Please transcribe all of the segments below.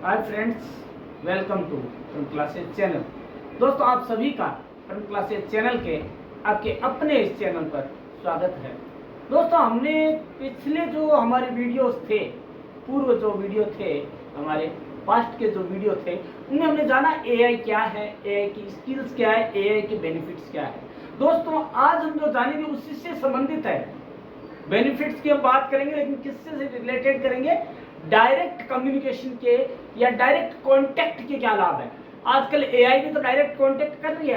Hi friends, welcome to front classes channel. दोस्तों, आप सभी का फ्रंट क्लासेस चैनल के आपके अपने इस चैनल पर स्वागत है। दोस्तों, हमने पिछले जो हमारे वीडियोस थे, पूर्व जो वीडियो थे, हमारे पास्ट के जो वीडियो थे, उनमें हमने जाना एआई क्या है, एआई की स्किल्स क्या है, एआई के बेनिफिट्स क्या है। दोस्तों, आज हम जो जानेंगे उसी से संबंधित है। बेनिफिट्स की हम बात करेंगे, लेकिन किससे से रिलेटेड करेंगे? डायरेक्ट कम्युनिकेशन के या डायरेक्ट कांटेक्ट के क्या लाभ है। आजकल एआई भी तो डायरेक्ट कांटेक्ट कर रही है,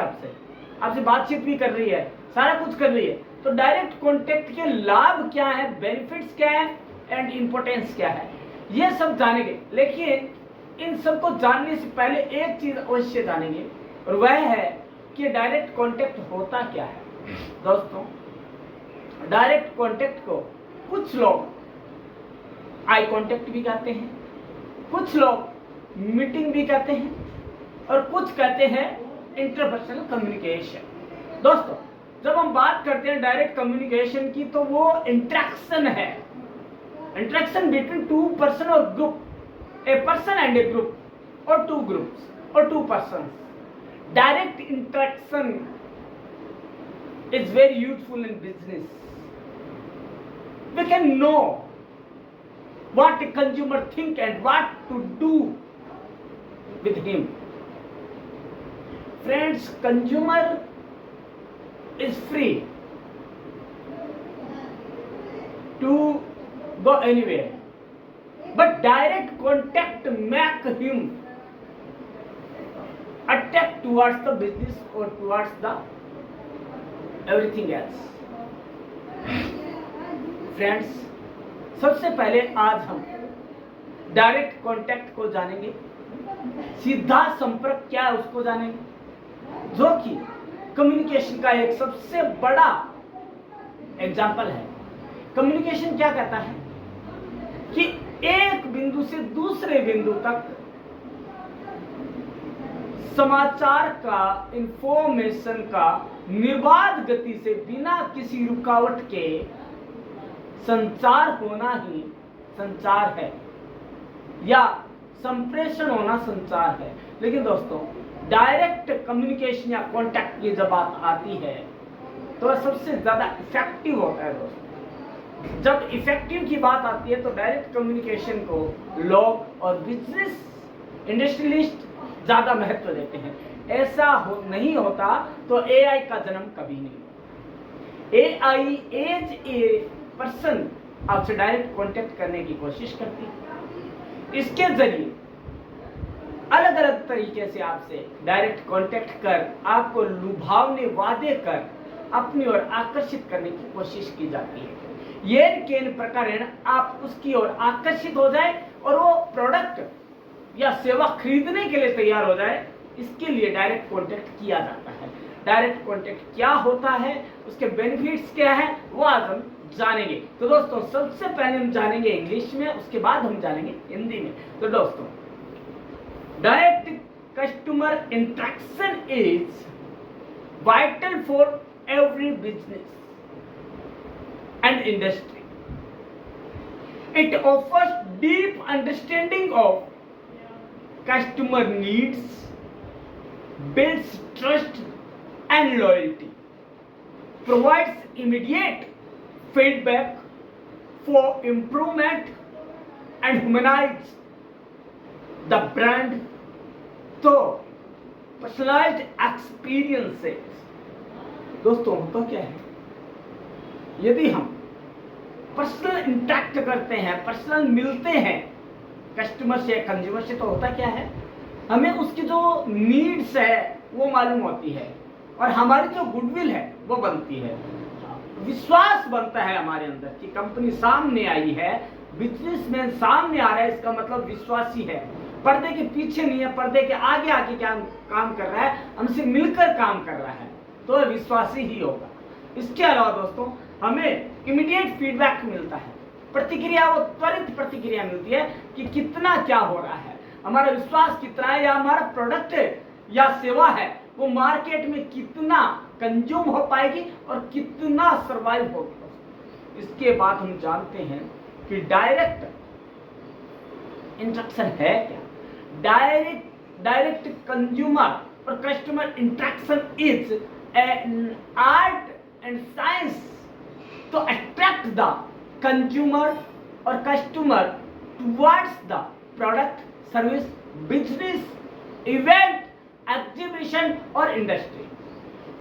आपसे बातचीत भी कर रही है, सारा कुछ कर रही है। तो डायरेक्ट कांटेक्ट के लाभ क्या है, बेनिफिट्स क्या है एंड इंपॉर्टेंस क्या है, ये सब जानेंगे। लेकिन इन सबको जानने से पहले एक चीज अवश्य जानेंगे, और वह है कि डायरेक्ट कांटेक्ट होता क्या है। दोस्तों, डायरेक्ट कांटेक्ट को कुछ लोग आई कांटेक्ट भी कहते हैं, कुछ लोग मीटिंग भी कहते हैं, और कुछ कहते हैं इंटरपर्सनल कम्युनिकेशन। दोस्तों, जब हम बात करते हैं डायरेक्ट कम्युनिकेशन की, तो वो इंटरेक्शन है, इंटरेक्शन बिटवीन टू पर्सन और ग्रुप, a person and a group, और टू ग्रुप्स और two person. Direct interaction is very useful in business. We can know what a consumer think and what to do with him. Friends, consumer is free to go anywhere, but direct contact make him attract towards the business or towards the everything else. Friends, सबसे पहले आज हम direct contact को जानेंगे, सीधा संपर्क क्या है उसको जानेंगे, जो कि कम्युनिकेशन का एक सबसे बड़ा एग्जाम्पल है। कम्युनिकेशन क्या कहता है कि एक बिंदु से दूसरे बिंदु तक समाचार का, इंफॉर्मेशन का निर्बाध गति से बिना किसी रुकावट के संचार होना ही संचार है, या संप्रेषण होना संचार है। लेकिन दोस्तों, डायरेक्ट कम्युनिकेशन या कांटेक्ट की जब बात आती है तो वह सबसे ज्यादा इफेक्टिव होता है। दोस्तों, जब इफेक्टिव की बात आती है तो डायरेक्ट कम्युनिकेशन को लोग और बिजनेस इंडस्ट्रियलिस्ट ज्यादा महत्व देते हैं। ऐसा नहीं होता तो एआई का जन्म कभी नहीं। एआई एज ए पर्सन आपसे डायरेक्ट कांटेक्ट करने की कोशिश करती है। इसके जरिए अलग अलग तरीके से आपसे डायरेक्ट कांटेक्ट कर, आपको लुभावने वादे कर अपनी ओर आकर्षित करने की कोशिश की जाती है। ये केन प्रकारेण आप उसकी ओर आकर्षित हो जाए और वो प्रोडक्ट या सेवा खरीदने के लिए तैयार हो जाए, इसके लिए डायरेक्ट कांटेक्ट किया जाता है। डायरेक्ट कांटेक्ट क्या होता है, उसके बेनिफिट्स क्या है, वो आज हम जानेंगे। तो दोस्तों, सबसे पहले हम जानेंगे इंग्लिश में, उसके बाद हम जानेंगे हिंदी में। तो दोस्तों, direct customer interaction is vital for every business and industry. It offers deep understanding of customer needs, builds trust and loyalty, provides immediate feedback for improvement and humanize the brand through personalized experiences. दोस्तों, होता क्या है, यदि हम personal interact करते हैं, personal मिलते हैं कस्टमर से, कंज्यूमर से, तो होता क्या है, हमें उसकी जो नीड्स है वो मालूम होती है, और हमारी जो गुडविल है वो बनती है, विश्वास बनता है हमारे अंदर कि कंपनी सामने आई है, बिजनेसमैन सामने आ रहा है, इसका मतलब विश्वासी है, पर्दे के पीछे नहीं है, पर्दे के आगे आके क्या काम कर रहा है, हमसे मिलकर काम कर रहा है, तो वह विश्वासी ही होगा। इसके अलावा दोस्तों, हमें इमीडिएट फीडबैक मिलता है, प्रतिक्रिया, वो त्वरित प्रतिक्रिया मिलती है कि कितना क्या हो रहा है, हमारा विश्वास कितना है, या हमारा प्रोडक्ट या सेवा है वो मार्केट में कितना कंज्यूम हो पाएगी और कितना सर्वाइव होगी। इसके बाद हम जानते हैं कि डायरेक्ट इंटरेक्शन है क्या। direct consumer or customer interaction is an art and science to attract the consumer or customer towards the product, service, business, event, exhibition or industry.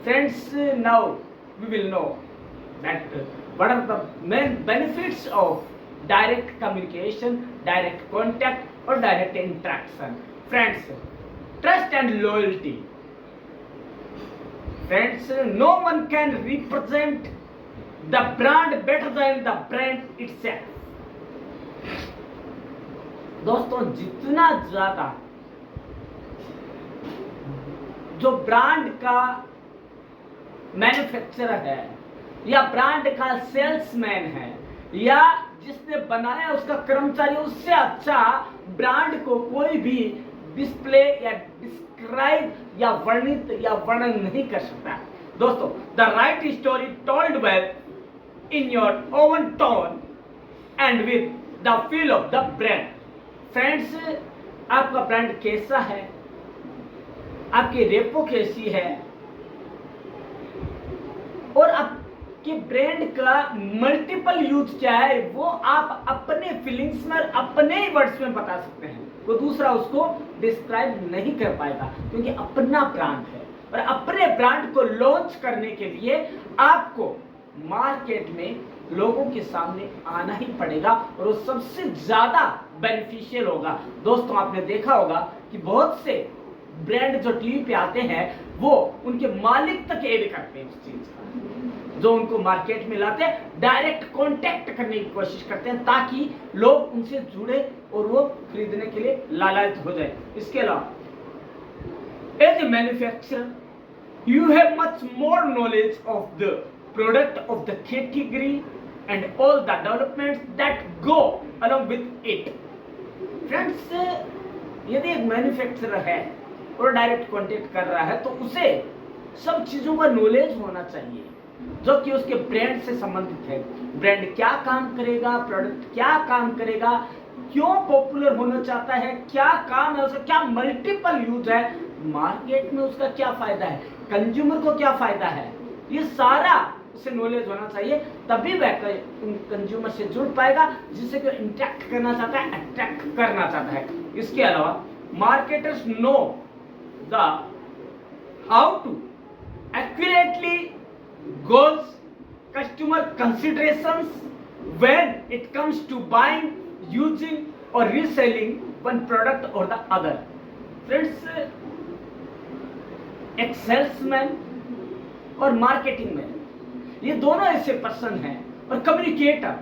Friends, now we will know that what are the main benefits of direct communication, direct contact or direct interaction. Friends, trust and loyalty. Friends, no one can represent the brand better than the brand itself. दोस्तों, जितना ज्यादा जो brand का manufacturer है या brand का salesman है या जिसने बनाया उसका कर्मचारी, उससे अच्छा ब्रांड को कोई भी डिस्प्ले या डिस्क्राइब या वर्णित या वर्णन नहीं कर सकता. दोस्तों, the right story told well in your oven tone and with the feel of the brand. Friends, आपका ब्रांड कैसा है, आपकी रेपो कैसी है और आपके ब्रांड का मल्टीपल यूज क्या है, वो आप अपने फीलिंग्स में अपने ही वर्ड्स में बता सकते हैं. तो दूसरा उसको डिस्क्राइब नहीं कर पाएगा, क्योंकि अपना ब्रांड है. और अपने ब्रांड को लॉन्च करने के लिए आपको मार्केट में लोगों के सामने आना ही पड़ेगा और वो सबसे ज्यादा बेनिफिशियल होगा. दोस्तों, आपने देखा होगा कि बहुत से ब्रांड जो टीवी पे आते हैं वो उनके मालिक तक ऐड करते हैं उस चीज का, जो उनको मार्केट में लाते हैं, डायरेक्ट कांटेक्ट करने की कोशिश करते हैं ताकि लोग उनसे जुड़े और वो खरीदने के लिए लालायित हो जाए. इसके अलावा as a manufacturer you have much more knowledge of the product of the category and all the developments that go along with it. Friends, यदि एक मैन्युफैक्चरर है और डायरेक्ट कांटेक्ट कर रहा है तो उसे सब चीजों का नॉलेज होना चाहिए जो कि उसके ब्रांड से संबंधित है. ब्रांड क्या काम करेगा, प्रोडक्ट क्या काम करेगा, क्यों पॉपुलर होना चाहता है, क्या काम है उसका, क्या मल्टीपल यूज है, मार्केट में उसका क्या फायदा है, कंज्यूमर को क्या फायदा है, ये सारा उसे नॉलेज होना चाहिए. तभी वह कंज्यूमर से जुड़ पाएगा जिससे कि इंटरेक्ट करना चाहता है, अट्रैक्ट करना चाहता है. इसके अलावा marketers know the how to accurately goals customer considerations when it comes to buying, using or reselling one product or the other. Friends, एक सेल्समैन और मार्केटिंग मैन, ये दोनों ऐसे पर्सन हैं, और कम्युनिकेटर,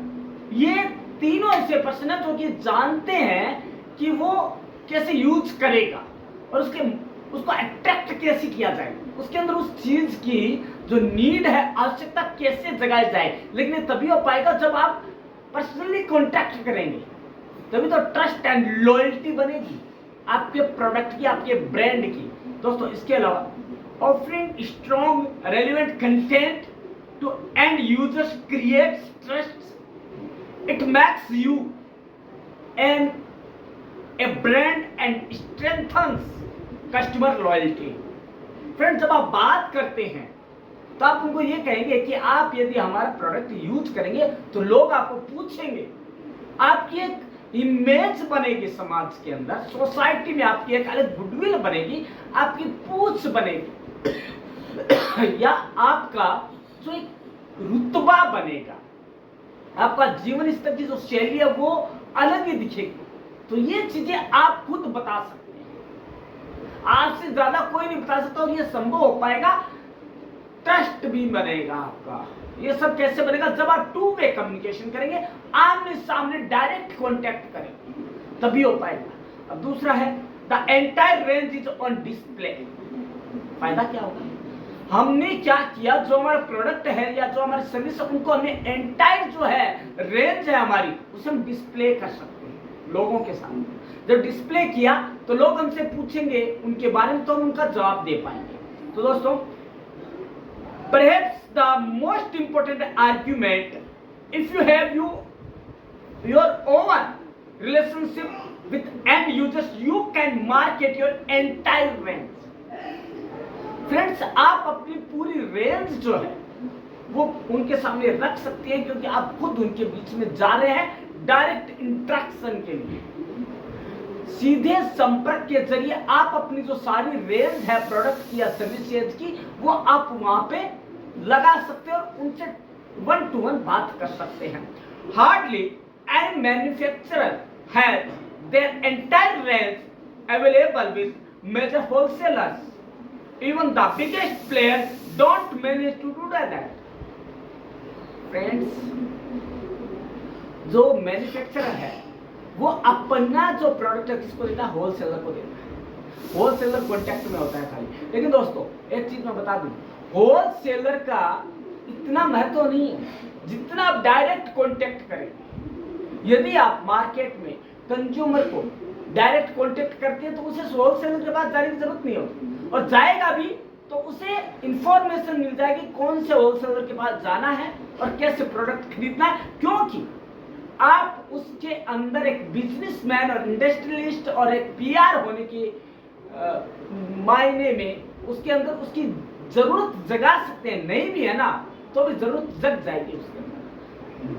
ये तीनों ऐसे पर्सन हैं जो कि जानते हैं कि वो कैसे यूज करेगा और उसको अट्रैक्ट कैसे किया जाए, उसके अंदर उस चीज की जो नीड है, आवश्यकता कैसे जगाई जाए. लेकिन ये तभी हो पाएगा जब आप पर्सनली कॉन्टैक्ट करेंगे, तभी तो ट्रस्ट एंड लॉयल्टी बनेगी आपके प्रोडक्ट की, आपके ब्रांड की. दोस्तों, इसके अलावा offering strong relevant content to end users creates trust. It makes you a brand and strengthens customer loyalty. Friends, जब आप बात करते हैं तो आप उनको ये कहेंगे कि आप यदि हमारा प्रोडक्ट यूज करेंगे तो लोग आपको पूछेंगे, आपकी एक इमेज बनेगी समाज के अंदर, सोसाइटी में आपकी एक अलग गुडविल बनेगी, आपकी पूछ बनेगी या आपका जो एक रुतबा बनेगा, आपका जीवन स्तर की जो शैली है वो अलग ही दिखेगी. तो ये चीजें आप खुद बता सकते हैं, आपसे ज्यादा कोई नहीं बता सकता, और ये संभव हो पाएगा. ट्रस्ट भी बनेगा आपका. ये सब कैसे बनेगा? जब आप टू वे कम्युनिकेशन करेंगे, आमने सामने डायरेक्ट कॉन्टैक्ट करेंगे, तभी हो पाएगा. अब दूसरा है the entire range is on display. फायदा क्या होगा? हमने क्या किया, जो हमारा प्रोडक्ट है या जो हमारी सर्विस है उनको हमने एंटायर जो है रेंज है हमारी, उसे हम डिस्प्ले कर सकते हैं लोगों के सामने. जब डिस्प्ले किया तो लोग हमसे पूछेंगे उनके बारे में, तो हम उनका जवाब दे पाएंगे. तो दोस्तों, perhaps the most important argument, if you have your own relationship with end users you can market your entire range. Friends, आप अपनी पूरी रेंज जो है वो उनके सामने रख सकते हैं, क्योंकि आप खुद उनके बीच में जा रहे हैं डायरेक्ट इंटरेक्शन के लिए। सीधे संपर्क के जरिए आप अपनी जो सारी रेंज है प्रोडक्ट की या सर्विसेज की, वो आप वहां पे लगा सकते हैं और उनसे 1-to-1 बात कर सकते हैं। Hardly any manufacturer has their entire range available with major wholesalers. Even the biggest players don't manage to do that. Friends, जो मैन्युफैक्चरर है वो अपना जो प्रोडक्ट है किसको देता है? होलसेलर को देता है। होलसेलर कॉन्टैक्ट में होता है खाली। लेकिन दोस्तों एक चीज मैं बता दूं, होलसेलर का इतना महत्व नहीं है जितना आप डायरेक्ट कॉन्टैक्ट करेंगे। यदि आप मार्केट में कंज्यूमर को डायरेक्ट कॉन्टेक्ट करते हैं तो उसे होलसेलर के पास जाने की जरूरत नहीं होती, और जाएगा भी तो उसे इंफॉर्मेशन मिल जाएगी कौन से होलसेलर के पास जाना है और कैसे प्रोडक्ट खरीदना है, क्योंकि आप उसके अंदर एक बिजनेसमैन और इंडस्ट्रियलिस्ट और एक पीआर होने के मायने में उसके अंदर उसकी जरूरत जगा सकते हैं। नहीं भी है ना तो भी जरूरत जग जाएगी उसके अंदर।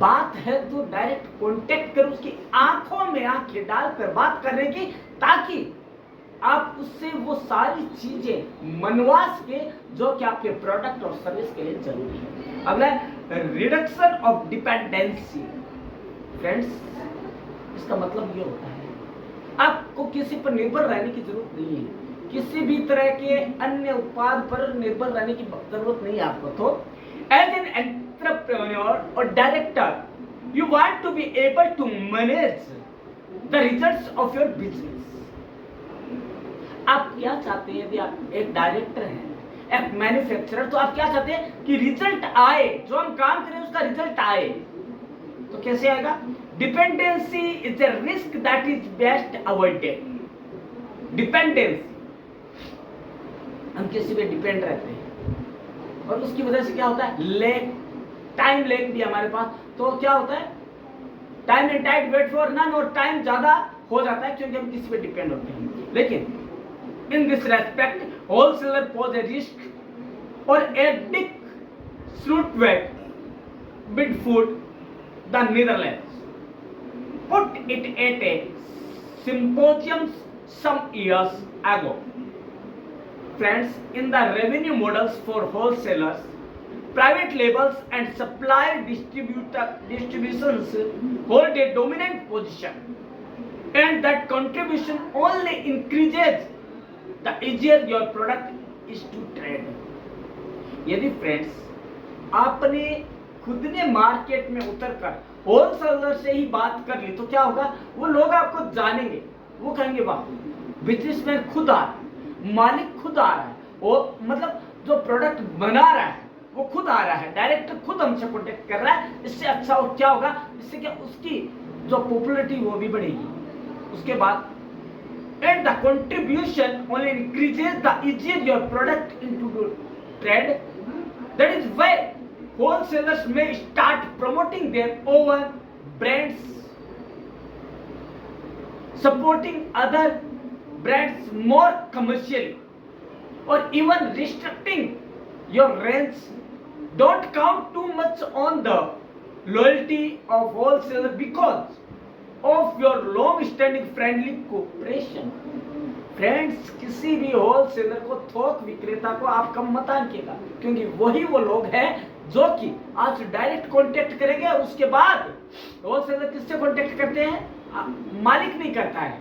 बात है तो डायरेक्ट कांटेक्ट कर, उसकी आंखों में आंखें डालकर बात करने की, ताकि आप उससे वो सारी चीजें मनवा सके जो कि आपके प्रोडक्ट और सर्विस के लिए जरूरी है। अगला रिडक्शन ऑफ डिपेंडेंसी। फ्रेंड्स, इसका मतलब ये होता है आपको किसी पर निर्भर रहने की जरूरत नहीं है, किसी भी तरह के अन्य उत्पाद पर निर्भर रहने की जरूरत नहीं है आपको। तो एज एन एंटरप्रेन्योर और director you want to be able to manage the results of your business. आप क्या चाहते हैं? यदि आप एक डायरेक्टर हैं, एक मैन्युफैक्चरर, तो आप क्या चाहते हैं कि रिजल्ट आए, जो हम काम करें उसका रिजल्ट आए। तो कैसे आएगा? Dependency is a risk that is best avoided. Dependency, हम किसी पे डिपेंड रहते हैं और उसकी वजह से क्या होता है? लेग, टाइम लेग भी हमारे पास, तो क्या होता है? Time and tide wait for none, और टाइम ज्यादा हो जाता है क्योंकि हम किसी पे डिपेंड होते हैं। लेकिन in this respect wholesaler pose a risk और Erik Slootweg Bidfood the Netherlands put it at a symposium some years ago. Friends, in the revenue models for wholesalers, private labels and supplier distributions hold a dominant position, and that contribution only increases the easier your product is to trade. यदि friends आपने खुद ने market में उतरकर wholesaler से ही बात कर ली तो क्या होगा? वो लोग आपको जानेंगे, वो कहेंगे वाह, बिजनेसमैन खुद आ रहा है, मालिक खुद आ रहा है, वो मतलब जो प्रोडक्ट बना रहा है वो खुद आ रहा है, डायरेक्टर खुद हमसे कॉन्टेक्ट कर रहा है। इससे अच्छा और क्या होगा? इससे क्या उसकी जो पॉपुलैरिटी वो भी बढ़ेगी। उसके बाद and the contribution only increases the easier your product into trade. That is why wholesalers may start promoting their own brands, supporting other brands more commercially, or even restricting your range. Don't count too much on the loyalty of wholesaler because of your long-standing friendly cooperation. Friends, किसी भी wholesaler को, थोक विक्रेता को आप कम मत आंकिएगा, क्योंकि वही वो लोग हैं जो कि आज डायरेक्ट कांटेक्ट करेंगे और उसके बाद होलसेलर किससे कांटेक्ट करते हैं? मालिक नहीं करता है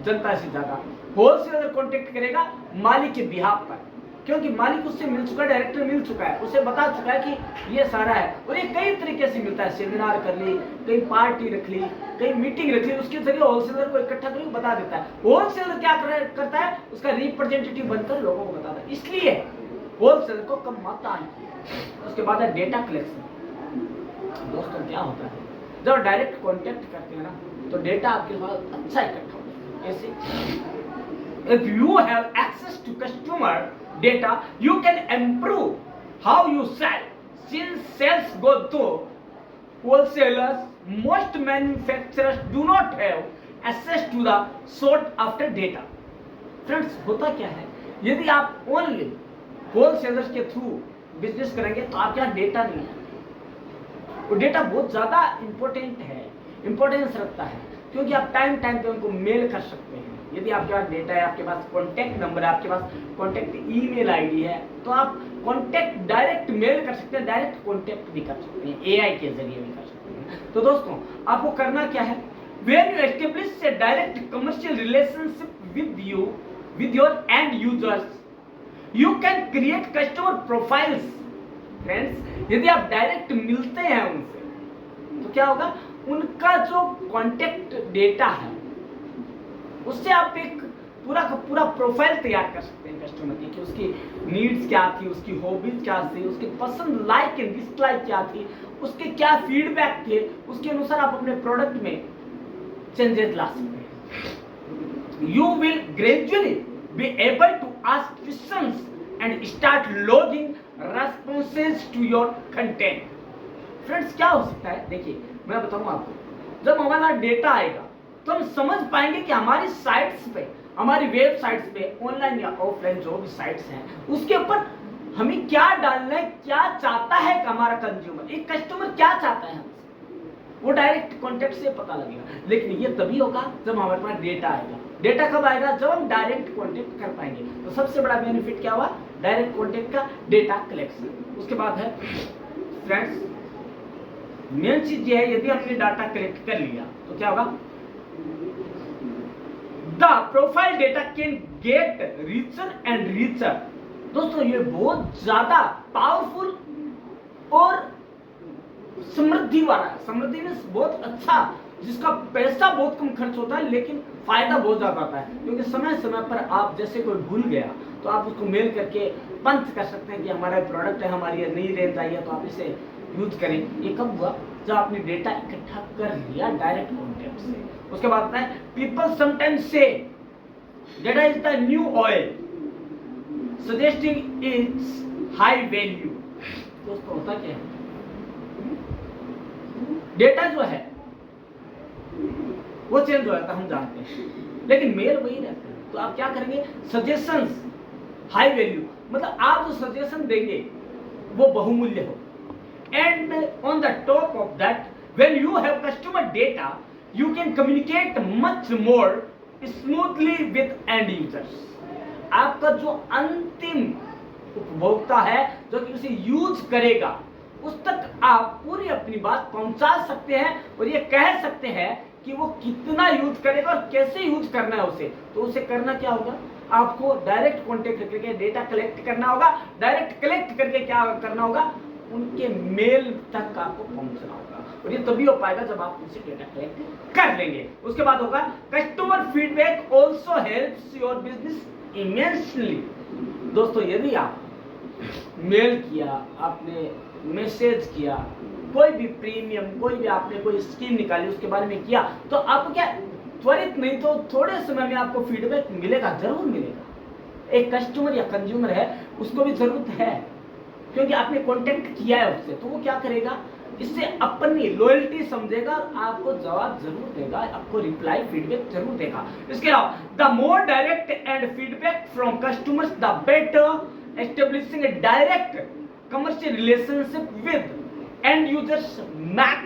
जनता से ज्यादा, होलसेलर कांटेक्ट करेगा मालिक के बिहाफ पर, क्योंकि मालिक उससे मिल चुका है, डायरेक्टर मिल चुका है, उसे बता चुका है कि ये सारा है। और ये कई तरीके से मिलता है, सेमिनार कर ली, कई पार्टी रख ली, कई मीटिंग रख ली, उसके जरिए होलसेलर को इकट्ठा करके बता देता है। होलसेलर क्या करता है? उसका रिप्रेजेंटेटिव बनकर लोगों को बताता है। इसलिए होलसेलर को कम मत आने। उसके बाद है डेटा कलेक्शन। दोस्तों, क्या होता है जब डायरेक्ट कॉन्टेक्ट करते हैं ना तो डेटा आपके पास अच्छा इकट्ठा होता है। कैसे? If you have access to customer data, you can improve how you sell. Since sales go to wholesalers, most manufacturers do not have access to the sought after data. Friends होता क्या है, यदि आप ओनली होलसेलर्स के through business करेंगे तो आपके यहाँ डेटा नहीं है। वो डेटा बहुत ज़्यादा इम्पोर्टेंस रखता है, क्योंकि आप टाइम पे उनको मेल कर सकते हैं। यदि आपके पास डेटा है, आपके पास कॉन्टैक्ट नंबर है, आपके पास कॉन्टैक्ट ईमेल आईडी है, तो आप कॉन्टैक्ट डायरेक्ट मेल कर सकते हैं, डायरेक्ट कॉन्टैक्ट भी कर सकते हैं, एआई के जरिए भी कर सकते हैं। तो दोस्तों आपको करना क्या है, when you establish a direct commercial relationship with your end users, you can create customer profiles. Friends यदि आप डायरेक्ट मिलते हैं उनसे तो क्या होगा, उनका जो कॉन्टैक्ट डेटा है उससे आप एक पूरा का पूरा प्रोफाइल तैयार कर सकते हैं कस्टमर की, कि उसकी नीड्स क्या थी, उसकी हॉबीज क्या थी, उसकी पसंद लाइक एंड डिसलाइक क्या थी, उसके क्या फीडबैक थे, उसके अनुसार आप अपने प्रोडक्ट में चेंजेस ला सकते हैं। You will gradually be able to ask questions and start logging responses to your content. Friends क्या हो सकता है, देखिए मैं बताऊंगा आपको, जब हमारा डेटा आएगा तो हम समझ पाएंगे कि हमारी साइट्स पे, हमारी वेबसाइट्स पे, ऑनलाइन या ऑफलाइन जो भी साइट्स हैं, उसके ऊपर हमें क्या डालना है, क्या चाहता है हमारा कंज्यूमर, एक कस्टमर क्या चाहता है हमसे, वो डायरेक्ट कॉन्टेक्ट से पता लगेगा। लेकिन ये तभी होगा जब हमारे पास डेटा आएगा। डेटा कब आएगा, जब हम डायरेक्ट कॉन्टेक्ट कर पाएंगे। तो सबसे बड़ा बेनिफिट क्या हुआ, डायरेक्ट कॉन्टेक्ट का, डेटा कलेक्शन। उसके बाद है फ्रेंड्स मेन चीज ये है, यदि हमने डाटा कलेक्ट कर लिया तो क्या होगा, the profile data can get richer and richer. दोस्तों ये बहुत ज्यादा पावरफुल और समृद्धि वाला है। समृद्धि में बहुत अच्छा, जिसका पैसा बहुत कम खर्च होता है लेकिन फायदा बहुत ज्यादा आता है, क्योंकि समय पर आप जैसे कोई भूल गया तो आप उसको मेल करके पंच कर सकते हैं कि हमारा प्रोडक्ट है, हमारी नई रेंज आई है, तो आप इसे यूज करें। ये कब हुआ, जब आपने डेटा इकट्ठा कर लिया डायरेक्ट कॉन्टेक्ट से। उसके बाद आता है पीपल समटाइम्स से data is the new oil, suggesting it's high value. दोस्तों होता क्या है, डेटा जो है वो चेंज हो जाता है, हम जानते हैं, लेकिन मेल वही रहता है। तो आप क्या करेंगे, सजेशंस हाई वैल्यू, मतलब आप जो सजेशन देंगे वो बहुमूल्य हो। And on the top of that, when you have customer data, you can communicate much more smoothly with end users. आपका जो अंतिम उपभोक्ता है, जो कि उसे यूज करेगा, उस तक आप पूरी अपनी बात पहुंचा सकते हैं और ये कह सकते हैं कि वो कितना यूज करेगा और कैसे यूज करना है उसे। तो उसे करना क्या होगा, आपको डायरेक्ट कॉन्टेक्ट करके डेटा कलेक्ट करना होगा। डायरेक्ट कलेक्ट करके क्या करना होगा, उनके मेल तक आपको पहुंचना होगा, और ये तभी हो पाएगा जब आप उनसे डेटा कलेक्ट कर लेंगे। उसके बाद होगा customer feedback also helps your business immensely. दोस्तों यदि आप मेल किया, आपने मैसेज किया, कोई भी प्रीमियम, कोई भी आपने कोई स्कीम निकाली, उसके बारे में किया, तो आपको क्या त्वरित नहीं तो थोड़े समय में आपको फीडबैक मिलेगा, जरूर मिलेगा। एक कस्टमर या कंज्यूमर है, उसको भी जरूरत है, क्योंकि आपने कॉन्टेक्ट किया है उससे, तो वो क्या करेगा, इससे अपनी लॉयल्टी समझेगा और आपको जवाब जरूर देगा, आपको रिप्लाई फीडबैक जरूर देगा। इसके अलावा the more direct and feedback from customers the better establishing A direct commercial relationship with end users make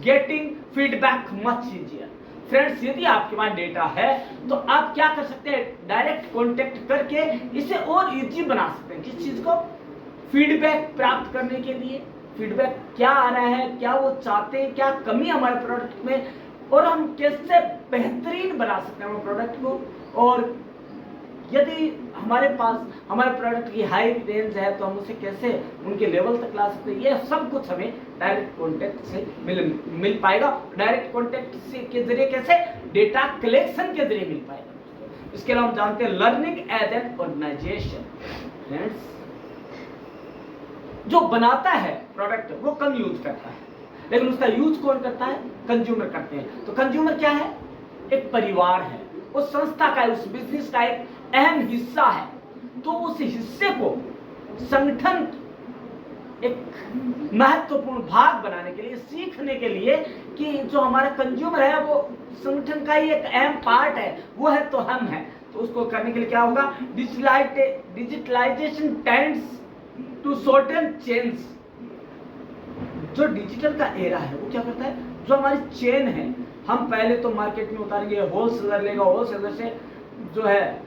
getting feedback much easier। Friends यदि आपके पास डेटा है तो आप क्या कर सकते हैं, डायरेक्ट कांटेक्ट करके इसे और इजी बना सकते हैं। किस चीज को, फीडबैक प्राप्त करने के लिए, फीडबैक क्या आ रहा है, क्या वो चाहते हैं, क्या कमी हमारे प्रोडक्ट में, और हम कैसे बेहतरीन बना सकते हैं प्रोडक्ट को। और यदि हमारे पास हमारे प्रोडक्ट की हाई रेंज है तो हम उसे कैसे उनके लेवल तक ला सकते हैं, ये सब कुछ हमें डायरेक्ट कॉन्टेक्ट से मिल पाएगा। डायरेक्ट कॉन्टेक्ट से के जरिए कैसे, डेटा कलेक्शन के जरिए मिल पाएगा। इसके अलावा हम जानते हैं learning as an organisation. Friends जो बनाता है प्रोडक्ट वो कम यूज करता है, लेकिन उसका यूज कौन करता है, कंज्यूमर करते हैं। तो कंज्यूमर क्या है, एक परिवार है, उस संस्था का, उस बिजनेस का एक अहम हिस्सा है। तो उस हिस्से को संगठन एक महत्वपूर्ण भाग बनाने के लिए, सीखने के लिए कि जो हमारा कंज्यूमर है वो संगठन का ही एक अहम पार्ट है, वो है तो हम हैं। तो उसको करने के लिए क्या होगा, digitalisation tends to shorten chains. जो डिजिटल का एरा है वो क्या करता है, जो हमारी चेन है, हम पहले तो मार्केट में उतारेंगे, होलसेलर लेगा, होलसेलर से जो है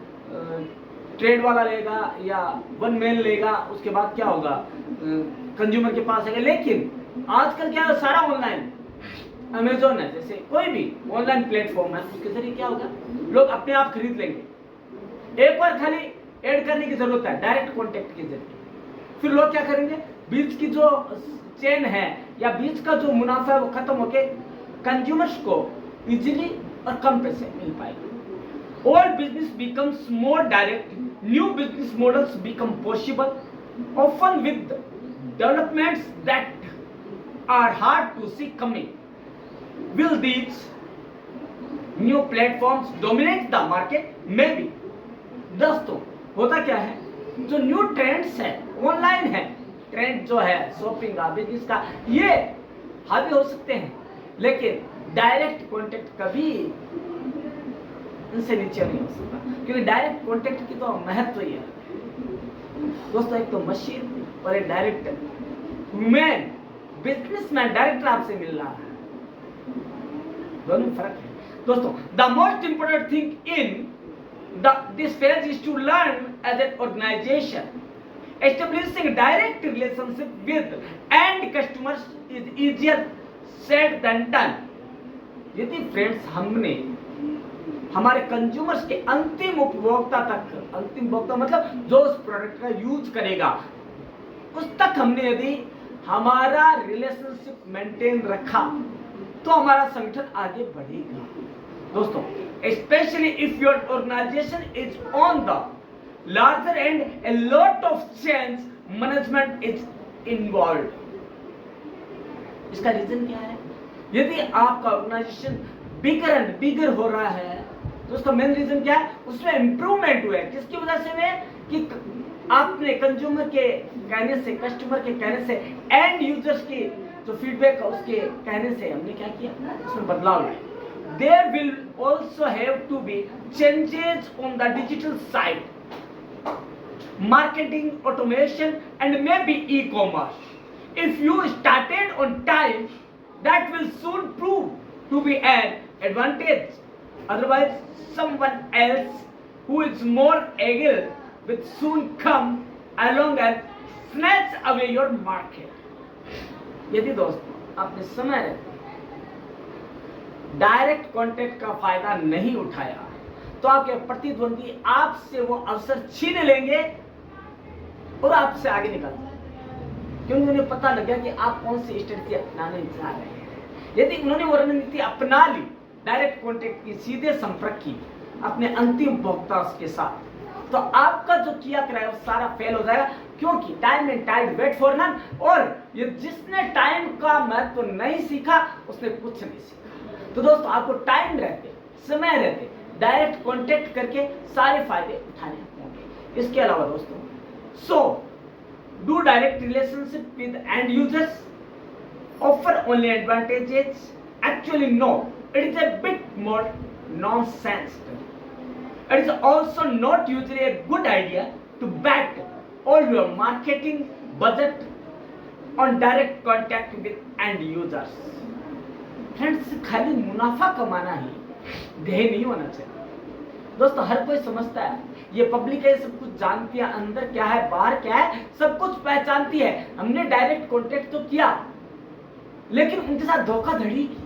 ट्रेड वाला लेगा या वन मैन लेगा, उसके बाद क्या होगा, कंज्यूमर के पास आएगा। लेकिन आजकल क्या है, सारा ऑनलाइन, अमेजोन है जैसे कोई भी ऑनलाइन प्लेटफॉर्म है, उसके जरिए क्या होगा, लोग अपने आप खरीद लेंगे। एक बार खाली ऐड करने की जरूरत है डायरेक्ट कॉन्टेक्ट के जरिए। फिर लोग क्या करेंगे, बीच की जो चेन है या बीच का जो मुनाफा है वो खत्म होके कंज्यूमर्स को इजीली और कम पैसे मिल पाएगा। All business becomes more direct. New business models become possible, often with developments that are hard to see coming. Will these new platforms dominate the market? Maybe. दोस्तों, होता क्या है, जो न्यू ट्रेंड्स है, ऑनलाइन है, ट्रेंड जो है shopping का, बिजनेस का, ये हावी हो सकते हैं, लेकिन डायरेक्ट कॉन्टेक्ट कभी इनसे नीचे नहीं हो सकता, क्योंकि डायरेक्ट कॉन्टेक्ट की तो महत्व ही है दोस्तों। एक तो मशीन और एक डायरेक्टर, ह्यूमन बिजनेसमैन डायरेक्टर आपसे मिल रहा है, दोनों फर्क है दोस्तों। The most important thing in this phase is to learn as an organization. Establishing direct relationship with end customers is easier said than done. यदि फ्रेंड्स हमने हमारे कंज्यूमर्स के अंतिम उपभोक्ता तक, अंतिम उपभोक्ता मतलब जो उस प्रोडक्ट का यूज करेगा, उस तक हमने यदि हमारा रिलेशनशिप मेंटेन रखा तो हमारा संगठन आगे बढ़ेगा दोस्तों। Especially if your organization is on the larger end, a lot of change management is involved. इसका रीजन क्या है, यदि आपका ऑर्गेनाइजेशन बिगर एंड बिगर हो रहा है तो उसका मेन रीजन क्या है, उसमें इंप्रूवमेंट हुआ है। किसकी वजह से हुए, कि आपने कंज्यूमर के कहने से, कस्टमर के कहने से, एंड यूजर्स की जो फीडबैक उसके कहने से हमने क्या किया, उसमें बदलाव लाया। There will also have to be changes on the digital side, marketing, automation, and maybe e-commerce. If you started on time, that will soon prove to be an advantage. Otherwise, someone else who is more agile will soon come along and snatch away your market. यदि दोस्तों आपने समय रहते direct contact का फायदा नहीं उठाया तो आपके प्रतिद्वंदी आपसे वो अवसर छीन लेंगे और आपसे आगे निकल जाएंगे, क्योंकि उन्हें पता लग गया कि आप कौन सी स्ट्रेटजी अपनाने जा रहे हैं। यदि उन्होंने वो रणनीति अपना ली, डायरेक्ट कॉन्टेक्ट की, सीधे संपर्क की अपने अंतिम उपभोक्ता के साथ, तो आपका जो किया कराया सारा फेल हो जाएगा, क्योंकि time and tide wait for none. और ये जिसने टाइम का महत्व नहीं सीखा उसने कुछ नहीं सीखा। तो दोस्तों आपको टाइम रहते, समय रहते डायरेक्ट कांटेक्ट करके सारे फायदे उठाने होंगे। इसके अलावा दोस्तों, so do direct relationship with end users offer only advantages? Actually no, it is a bit more nonsense. It is also not usually a good idea to bet all your marketing budget on direct contact with end users. Friends, खाली मुनाफा कमाना ही ध्येय नहीं होना चाहिए दोस्तों। हर कोई समझता है ये पब्लिक है, सब कुछ जानती है, अंदर क्या है बाहर क्या है सब कुछ पहचानती है। हमने डायरेक्ट कांटेक्ट तो किया, लेकिन उनके साथ धोखाधड़ी की,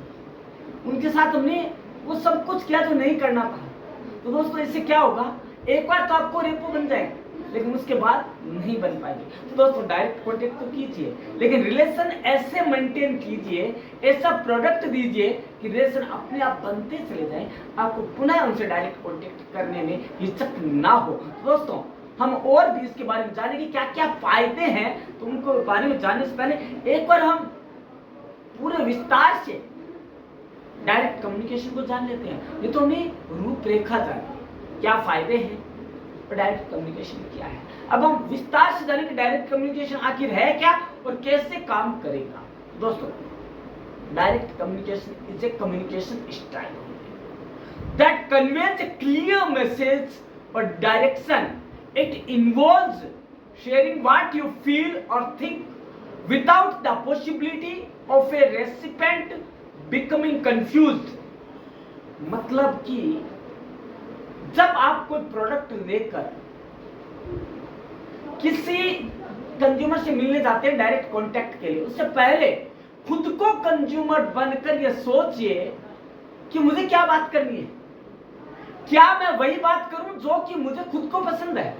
उनके साथ हमने वो सब कुछ किया जो नहीं करना था। तो दोस्तों इससे क्या होगा, एक बार तो आपको रेपो बन जाएगा, लेकिन उसके बाद नहीं बन पाएगी। तो दोस्तों डायरेक्ट कांटेक्ट तो कीजिए, लेकिन रिलेशन ऐसे मेंटेन कीजिए, ऐसा प्रोडक्ट दीजिए कि रिलेशन अपने आप बनते चले जाए, आपको पुनः उनसे डायरेक्ट कांटेक्ट करने में हिचक ना हो। तो दोस्तों हम और भी इसके बारे में जानेंगे क्या क्या फायदे हैं, तो उनको बारे में जानने से पहले एक बार हम पूरे विस्तार से डायरेक्ट कम्युनिकेशन को जान लेते हैं। ये तो हमें रूपरेखा जाने क्या फायदे हैं और डायरेक्ट कम्युनिकेशन क्या है। अब हम विस्तार से जानेंगे डायरेक्ट कम्युनिकेशन आखिर है क्या और कैसे काम करेगा। दोस्तों direct communication is a communication style, conveys a clear message or direction. It involves sharing what you feel or think without the possibility of a recipient becoming confused. मतलब कि जब आप कोई प्रोडक्ट लेकर किसी कंज्यूमर से मिलने जाते हैं डायरेक्ट कांटेक्ट के लिए, उससे पहले खुद को कंज्यूमर बनकर ये सोचिए कि मुझे क्या बात करनी है, क्या मैं वही बात करूं जो कि मुझे खुद को पसंद है।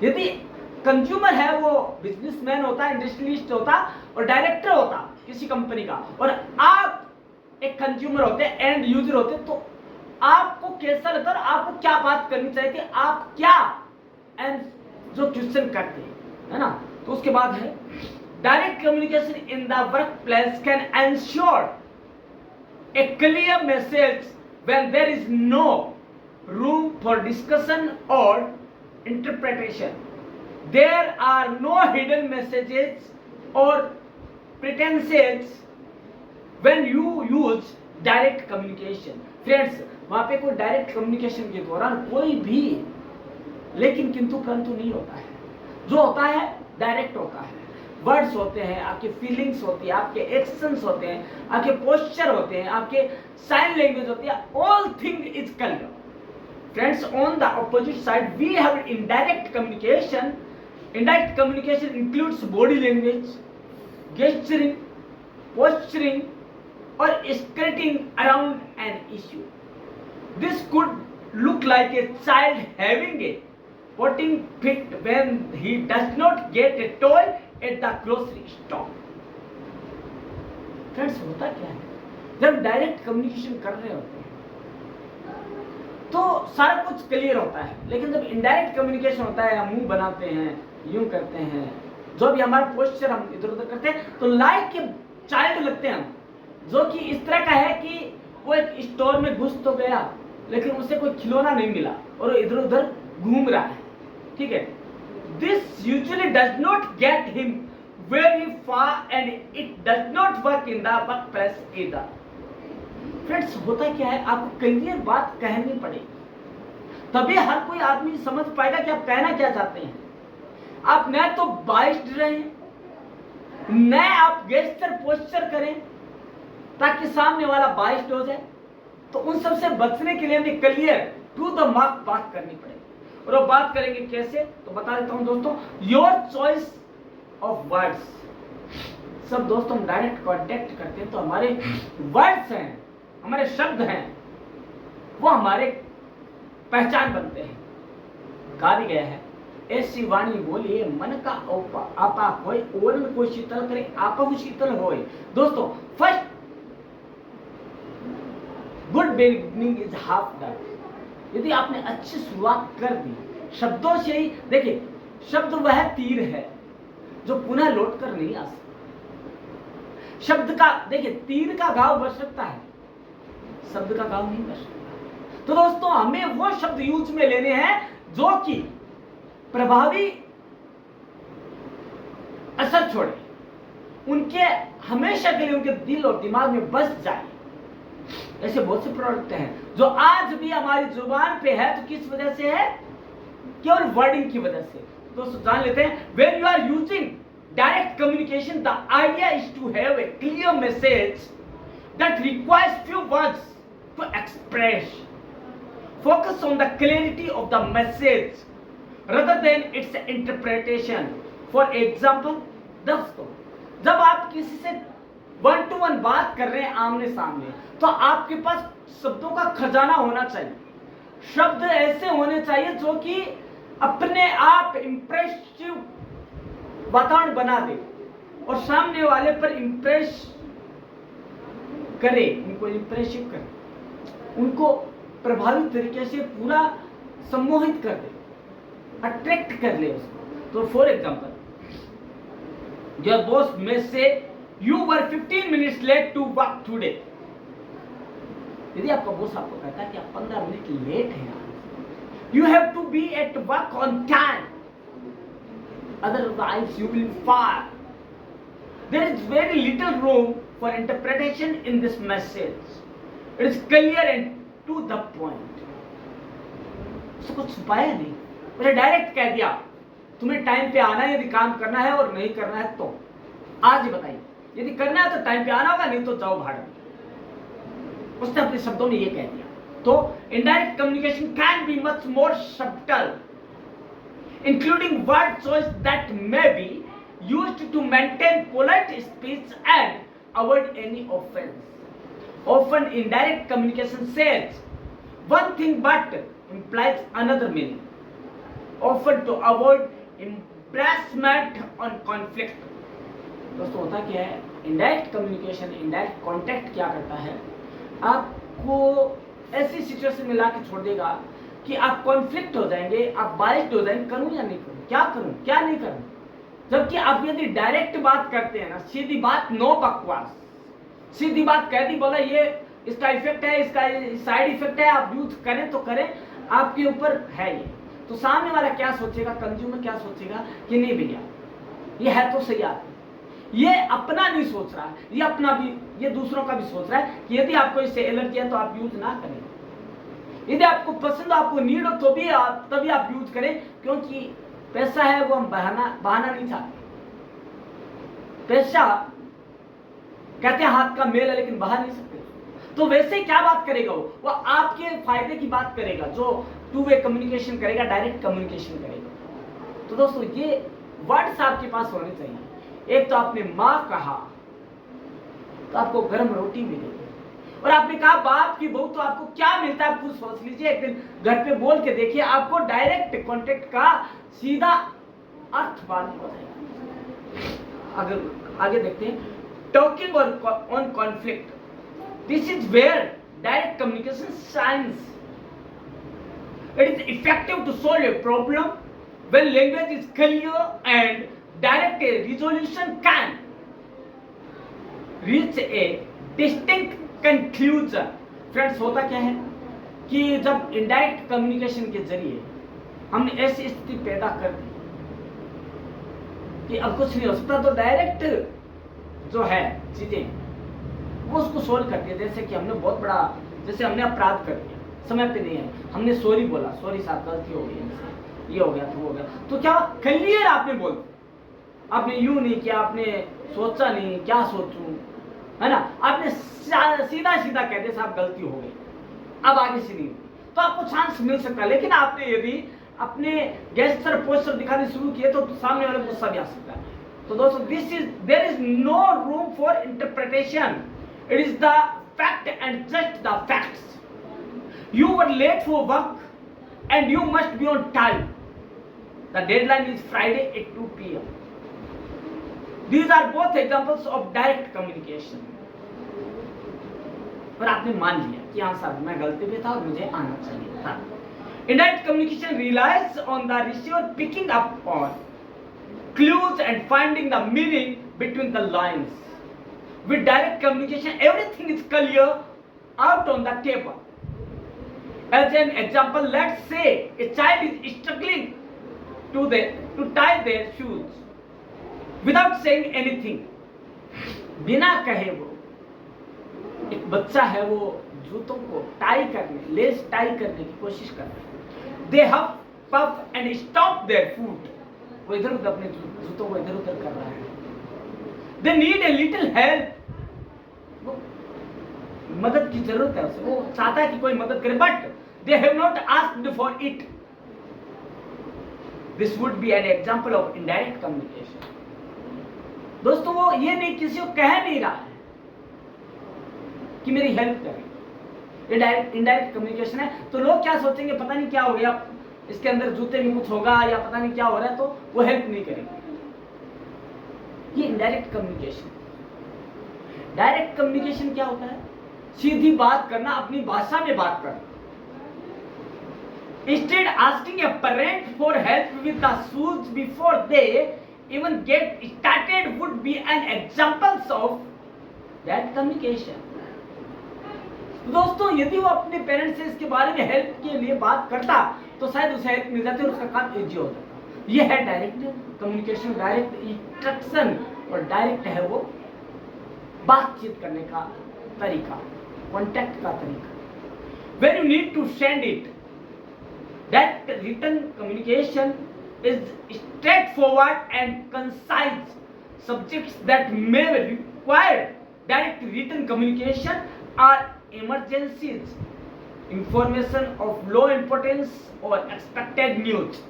यदि कंज्यूमर है वो बिजनेसमैन होता, इंडस्ट्रियलिस्ट होता और डायरेक्टर होता किसी कंपनी का, और आप एक कंज्यूमर होते, एंड यूजर होते, तो आपको कैसा लगता है और आपको क्या बात करनी चाहिए थी, आप क्या एंड जो क्वेश्चन करते हैं, है ना। तो उसके बाद है direct communication in the work place can ensure a clear message when there is no room for discussion और interpretation. There are no hidden messages और pretences when you use direct communication. Friends, वहां पे कोई direct communication के दौरान कोई भी लेकिन किंतु परंतु नहीं होता है। जो होता है डायरेक्ट होता है, वर्ड्स होते हैं, आपकी फीलिंग्स होती है, आपके एक्शंस होते हैं, आपके पोस्चर होते हैं, आपके साइन लैंग्वेज होती है, all thing is clear. Friends, on the opposite side we have indirect communication. Indirect communication includes body language, gesturing, posturing or skirting around an issue. This could look like a child having a potting fit when he does not get a toy at the grocery store. Friends, होता क्या है जब direct communication कर रहे होते हैं तो सारा कुछ क्लियर होता है, लेकिन जब इनडायरेक्ट कम्युनिकेशन होता है, हम मुंह बनाते हैं, यूं करते हैं, जो भी हमारा पोस्चर हम इधर उधर करते हैं, तो लाइक के चाइल्ड लगते हैं हम, जो कि इस तरह का है कि वो एक स्टोर में घुस तो गया लेकिन उसे कोई खिलौना नहीं मिला और वो इधर उधर घूम रहा है, ठीक है। This usually does not get him very far and it does not work in the work place either. Friends, होता क्या है, आपको क्लियर बात कहनी पड़ेगी, तभी हर कोई आदमी समझ पाएगा कि आप कहना क्या चाहते हैं। आप न तो बाइस्ड रहें, न आप गेस्चर पोस्चर करें ताकि सामने वाला बाइस्ड हो जाए। तो उन सब से बचने के लिए हमें क्लियर टू द मार्क बात करनी पड़ेगी। और वो बात करेंगे कैसे, तो बता देता हूं दोस्तों, योर चॉइस ऑफ वर्ड्स। सब दोस्तों हम डायरेक्ट कांटेक्ट करते हैं तो हमारे वर्ड्स हैं, हमारे शब्द हैं, वो हमारे पहचान बनते हैं। कहा भी गया है, ऐसी वाणी बोलिए मन का आपा होए, ओरन को शीतल करे आपा को शीतल होए। दोस्तों, first good beginning is half done. यदि आपने अच्छी शुरुआत कर दी शब्दों से ही, देखिए शब्द वह तीर है जो पुनः लौट कर नहीं आ सकता। शब्द का, देखिए तीर का घाव बच सकता है, शब्द का घाव नहीं बच सकता। तो दोस्तों, हमें वो शब्द यूज में लेने हैं जो कि प्रभावी असर छोड़े, उनके हमेशा के लिए उनके दिल और दिमाग में बस जाए। ऐसे बहुत से प्रोडक्ट हैं जो आज भी हमारी जुबान पे है, तो किस वजह से है, केवल वर्डिंग की वजह से। दोस्तों जान लेते हैं, when you are using direct communication the idea is to have a clear message that requires few words to express. Focus on the clarity of the message rather than its interpretation. For example, दोस्तों जब आप किसी से 1 to 1 बात कर रहे हैं आमने सामने, तो आपके पास शब्दों का खजाना होना चाहिए। शब्द ऐसे होने चाहिए जो कि अपने आप इंप्रेसिव वातावरण बना दे और सामने वाले पर इंप्रेस करे, उनको इंप्रेसिव करे, उनको प्रभावी तरीके से पूरा सम्मोहित कर दे, अट्रैक्ट कर ले उसको। तो for example, your boss may say you were 15 minutes late to work today. यदि आपका बॉस आपको कहता है कि आप 15 मिनट लेट हैं, you have to be at work on time, otherwise you will fire. There is very little room for interpretation in this message. It is clear and to the point. उसको कुछ छुपाया नहीं, मैंने direct कह दिया तुम्हें time पे आना है, यदि काम करना है, और नहीं करना है तो आज ही बताइए। यदि करना है तो टाइम पे आना होगा, नहीं तो जाओ भाड़ में। उसने अपने शब्दों में ये कह दिया। तो indirect communication can be much more subtle, including word choice that may be used to maintain polite speech and avoid any offence. Often indirect communication says one thing but implies another meaning, often to avoid embarrassment on conflict. दोस्तों होता क्या है, indirect communication, indirect contact क्या करता है, आपको ऐसी situation में ला के छोड़ देगा कि आप कॉन्फ्लिक्ट हो जाएंगे, आप बाइस्ड हो जाएंगे, करूं या नहीं करूं, क्या करूं क्या नहीं करूं। जबकि आप यदि डायरेक्ट बात करते हैं ना, सीधी बात, नो बकवास, सीधी बात कह दी, बोला ये इसका इफेक्ट है, इसका साइड इफेक्ट है, आप यूज करें तो करें, आपके ऊपर है ये। तो सामने वाला क्या सोचेगा, कंज्यूमर क्या सोचेगा कि नहीं भैया ये है तो सही आदमी, ये अपना नहीं सोच रहा है, ये अपना भी, ये दूसरों का भी सोच रहा है कि यदि आपको इससे एलर्जी है तो आप यूज ना करें। यदि आपको पसंद, आपको नीड हो तो भी तभी आप यूज करें, क्योंकि पैसा है वो हम बहाना नहीं चाहते। पैसा कहते हैं हाथ का मेल है लेकिन बहा नहीं सकते। तो वैसे क्या बात करेगा वो आपके फायदे की बात करेगा, जो टू वे कम्युनिकेशन करेगा, डायरेक्ट कम्युनिकेशन करेगा। तो दोस्तों ये वर्ड्स आपके पास होने चाहिए। एक तो आपने माँ कहा तो आपको गर्म रोटी मिलेगी, और आपने कहा बाप की बहू तो आपको क्या मिलता है, आप खुद सोच लीजिए, एक दिन घर पे बोल के देखिए, आपको डायरेक्ट कॉन्टेक्ट का सीधा अर्थ मालूम हो जाएगा। अगर आगे देखते हैं, talking on conflict, this is where direct communication shines. It is effective to solve a problem when language is clear and direct. A resolution can reach a distinct conclusion. Friends, होता क्या है कि जब indirect communication के जरिए हमने ऐसी स्थिति पैदा कर दी कि अब कुछ नहीं हो सकता, तो डायरेक्ट जो है चीजें वो उसको सोल्व करती है। जैसे कि हमने बहुत बड़ा, जैसे हमने अपराध कर दिया, समय पे नहीं है, हमने सॉरी बोला, सॉरी साहब गलती हो गई, ये हो गया तो हो गया, तो क्या क्लियर आपने बोल, आपने यूं नहीं किया, आपने सोचा नहीं क्या सोचूं, है ना, आपने सीधा सीधा कह दिया साहब गलती हो गई, अब आगे से नहीं, तो आपको चांस मिल सकता है। लेकिन आपने यदि अपने गेस्चर पोस्चर दिखाने शुरू किए तो सामने वाले गुस्सा भी आ सकता है। तो दोस्तों there is no room for interpretation. It is the fact and just the facts. You were late for work and you must be on time. The deadline is Friday at 2 p.m. These are both examples of direct communication. पर आपने मान लिया कि हाँ sir मैं गलती पे था और मुझे आना चाहिए था। Indirect communication relies on the receiver picking up on clues and finding the meaning between the lines. With direct communication, everything is clear out on the table. As an example, let's say a child is struggling to tie their shoes without saying anything. बिना कहे वो एक बच्चा है, वो जूतों को tie करने, लेस टाई करने की कोशिश कर रहा है। They huff, puff and stomp their foot. वो इधर उधर अपने जूतों को इधर उधर कर रहा है। They need a little help. वो मदद की जरूरत है उसे, वो चाहता है कि कोई मदद करे, but they have not asked for it. This would be an example of indirect communication. दोस्तों वो ये नहीं, किसी को कह नहीं रहा है कि मेरी हेल्प करें, ये डायरेक्ट इनडायरेक्ट कम्युनिकेशन है। तो लोग क्या सोचेंगे, पता नहीं क्या हो गया, इसके अंदर जूते में कुछ होगा या पता नहीं क्या हो रहा है, तो वो हेल्प नहीं करेंगे। ये इनडायरेक्ट कम्युनिकेशन। डायरेक्ट कम्युनिकेशन क्या होता है, सीधी बात करना, अपनी भाषा में बात करना। Instead asking a parent for help with the shoes before they even get started would be an example of that communication. दोस्तों यदि वो अपने पेरेंट्स से इसके बारे में हेल्प के लिए बात करता तो शायद उसे हेल्प मिल जाती और उसका काम इजी हो जाता। ये है डायरेक्ट कम्युनिकेशन, डायरेक्ट इंस्ट्रक्शन, और डायरेक्ट है वो बातचीत करने का तरीका, कॉन्टैक्ट का तरीका। when you need to send it. That written communication is straightforward and concise. Subjects that may require direct written communication are emergencies, information of low importance or expected news.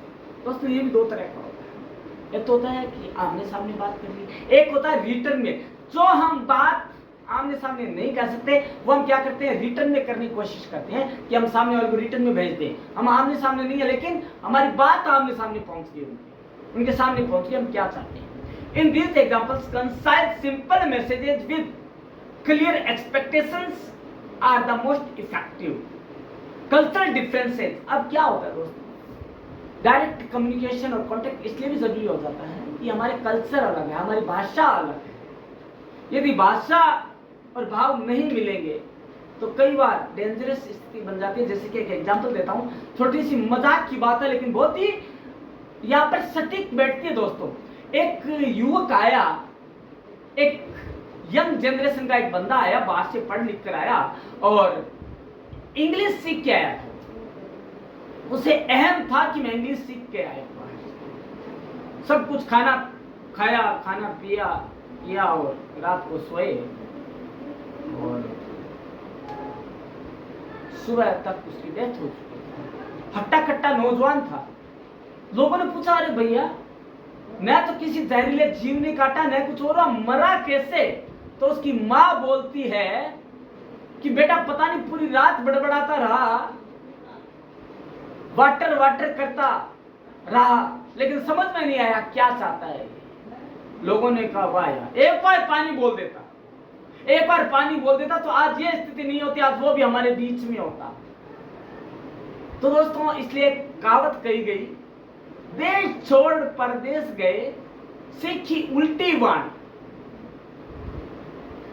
दोस्तों ये भी दो तरह का होता है। एक तो होता है कि आमने सामने बात कर ली, एक होता है रिटर्न में। जो हम बात आमने सामने नहीं कर सकते वो हम क्या करते हैं, रिटर्न में करने की कोशिश करते हैं कि हम सामने वाले को रिटर्न में भेज दें। हम आमने सामने नहीं है लेकिन हमारी बात आमने सामने पहुंच गई, उनके सामने पहुंच गई हम क्या चाहते हैं। In these examples concise simple messages with clear expectations are the most effective. Cultural differences, अब क्या होता है दोस्तों, डायरेक्ट कम्युनिकेशन और कॉन्टेक्ट इसलिए भी जरूरी हो जाता है कि हमारे कल्चर अलग है, हमारी भाषा अलग है। यदि भाषा और भाव नहीं मिलेंगे तो कई बार डेंजरस स्थिति बन जाती है। जैसे कि एक एग्जांपल देता हूं, छोटी सी मजाक की बात है लेकिन बहुत ही यहाँ पर सटीक बैठती है दोस्तों। एक युवक आया, एक यंग जनरेशन का एक बंदा आया, बाहर से पढ़ लिख कर आया और इंग्लिश सीख के आया। उसे अहम था कि मैं इंग्लिश सीख के आया, सब कुछ खाना खाया, खाना पिया किया और रात को सोए और सुबह तक उसकी डेथ हो चुकी। हट्टा कट्टा नौजवान था। लोगों ने पूछा, अरे भैया न तो किसी जहरीले जीव ने काटा न कुछ और, मरा कैसे? तो उसकी माँ बोलती है कि बेटा पता नहीं पूरी रात बड़बड़ाता रहा, वाटर वाटर करता रहा, लेकिन समझ में नहीं आया क्या चाहता है। लोगों ने कहा वाह यार, एक बार पानी बोल देता, एक बार पानी बोल देता तो आज ये स्थिति नहीं होती, आज वो भी हमारे बीच में होता। तो दोस्तों इसलिए कहावत कही गई, देश छोड़ परदेश गए सीखी उल्टी वाण,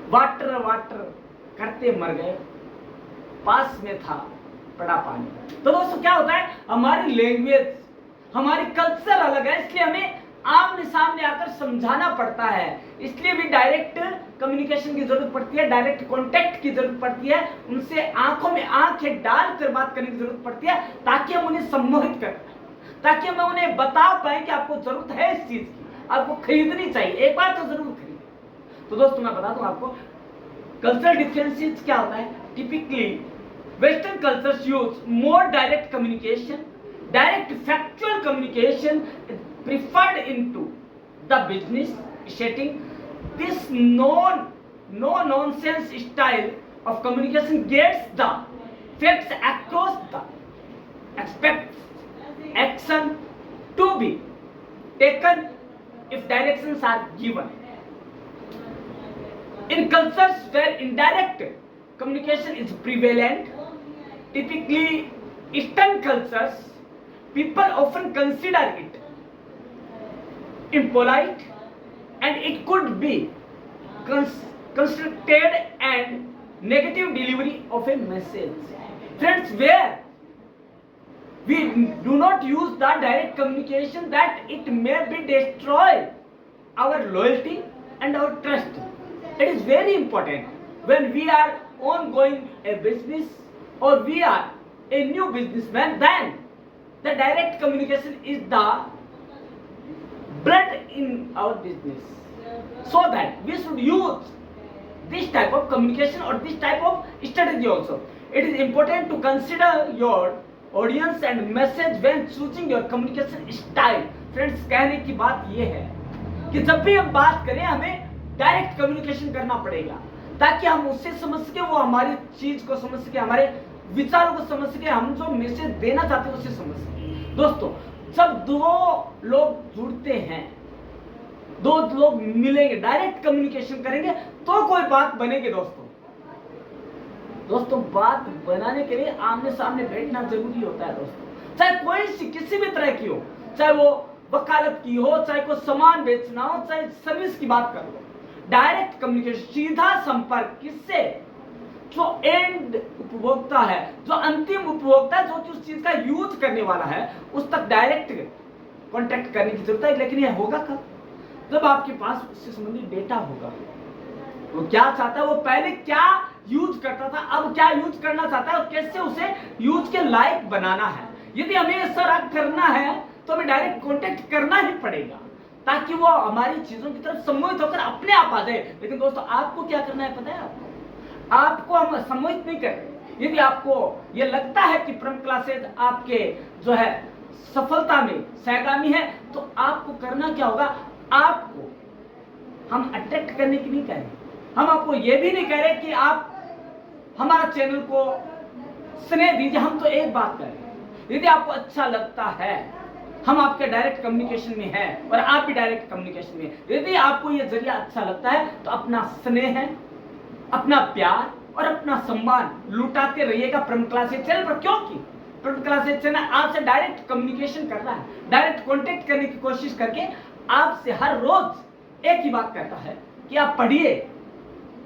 वाटर वाटर करते मर गए, पास में था पड़ा पानी। तो दोस्तों क्या होता है, हमारी लैंग्वेज हमारी कल्चर अलग है, इसलिए हमें आमने सामने आकर समझाना पड़ता है। इसलिए भी डायरेक्ट कम्युनिकेशन की जरूरत पड़ती है, डायरेक्ट कांटेक्ट की जरूरत पड़ती है, उनसे आंखों में आंखें डालकर बात करने की जरूरत पड़ती है ताकि हम उन्हें सम्मोहित कर पाए, ताकि हम उन्हें बता पाए कि आपको जरूरत है इस चीज की, आपको खरीदनी चाहिए, एक बार तो जरूर खरीदें। तो दोस्तों मैं बता दूं आपको कल्चरल डिफरेंसेस क्या होता है। Typically western cultures use more direct communication, direct factual communication is preferred into the business setting. This no nonsense style of communication gets the facts across, the expects action to be taken if directions are given. In cultures where indirect communication is prevalent, typically Eastern cultures, people often consider it impolite and it could be constructed and negative delivery of a message. Friends, where we do not use the direct communication, that it may be destroy our loyalty and our trust. It is very important when we are ongoing a business or we are a new businessman, then the direct communication is the blood in our business, so that we should use this type of communication or this type of strategy also. It is important to consider your audience and message when choosing your communication style. Friends, कहने की बात ये है कि जब भी हम बात करें हमें डायरेक्ट कम्युनिकेशन करना पड़ेगा ताकि हम उससे समझ सके, वो हमारी चीज को समझ सके, हमारे विचारों को समझ सके, हम जो मैसेज देना चाहते हैं उसे समझ सके। दोस्तों जब दो लोग जुड़ते हैं, दो लोग मिलेंगे, डायरेक्ट कम्युनिकेशन करेंगे तो कोई बात बनेगी। दोस्तों बात बनाने के लिए आमने सामने बैठना जरूरी होता है दोस्तों, चाहे कोई सी किसी भी तरह की हो, चाहे वो वकालत की हो, चाहे कोई सामान बेचना हो, चाहे सर्विस की बात कर लो। डायरेक्ट कम्युनिकेशन, सीधा संपर्क किससे, जो एंड उपभोक्ता है, जो अंतिम उपभोक्ता है, जो कि उस चीज का यूज करने वाला है, उस तक डायरेक्ट कांटेक्ट करने की जरूरत है। लेकिन यह होगा कब, जब आपके पास उससे संबंधित डेटा होगा, वो क्या चाहता है, वो पहले क्या यूज करता था, अब क्या यूज करना चाहता है और कैसे उसे यूज के लायक बनाना है। यदि हमें ये सारा करना है तो हमें डायरेक्ट कांटेक्ट करना ही पड़ेगा ताकि वो हमारी चीजों की तरफ सम्मोहित होकर अपने आप आ जाए। लेकिन दोस्तों आपको क्या करना है पता है? आपको हम सम्मोहित नहीं कर रहे। यदि आपको ये लगता है कि परम क्लासेज आपके जो है सफलता में सहगामी है तो आपको करना क्या होगा? आपको हम अट्रैक्ट करने की नहीं कह रहे, हम आपको ये भी नहीं कह रहे कि आप हमारा चैनल को स्नेह दीजिए। हम तो एक बात कर रहे हैं, यदि आपको अच्छा लगता है, हम आपके डायरेक्ट कम्युनिकेशन में है और आप भी डायरेक्ट कम्युनिकेशन में, यदि आपको ये जरिया अच्छा लगता है तो अपना स्नेह है, अपना प्यार और अपना सम्मान लुटाते रहिएगा परम क्लासेज चैनल पर। क्योंकि परम क्लासेज चैनल आपसे डायरेक्ट कम्युनिकेशन कर रहा है, डायरेक्ट कांटेक्ट करने की कोशिश करके आपसे हर रोज एक ही बात कहता है कि आप पढ़िए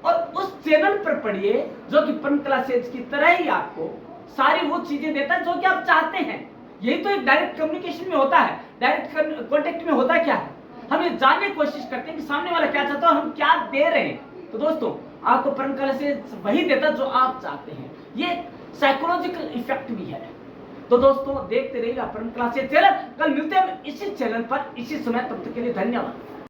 और उस चैनल पर पढ़िए जो कि परम क्लासेज की तरह ही आपको सारी वो चीजें देता है जो कि आप चाहते हैं। यही तो एक डायरेक्ट कम्युनिकेशन में होता है। डायरेक्ट कांटेक्ट में होता क्या है? हम ये जानने की कोशिश करते हैं कि सामने वाला क्या चाहता है और हम क्या दे रहे हैं। तो दोस्तों आपको परम क्लासेज वही देता जो आप चाहते हैं। ये साइकोलॉजिकल इफेक्ट भी है। तो दोस्तों देखते रहिएगा परम क्लासेज चैनल। कल मिलते हैं इसी चैनल पर इसी समय, तब तक के लिए धन्यवाद।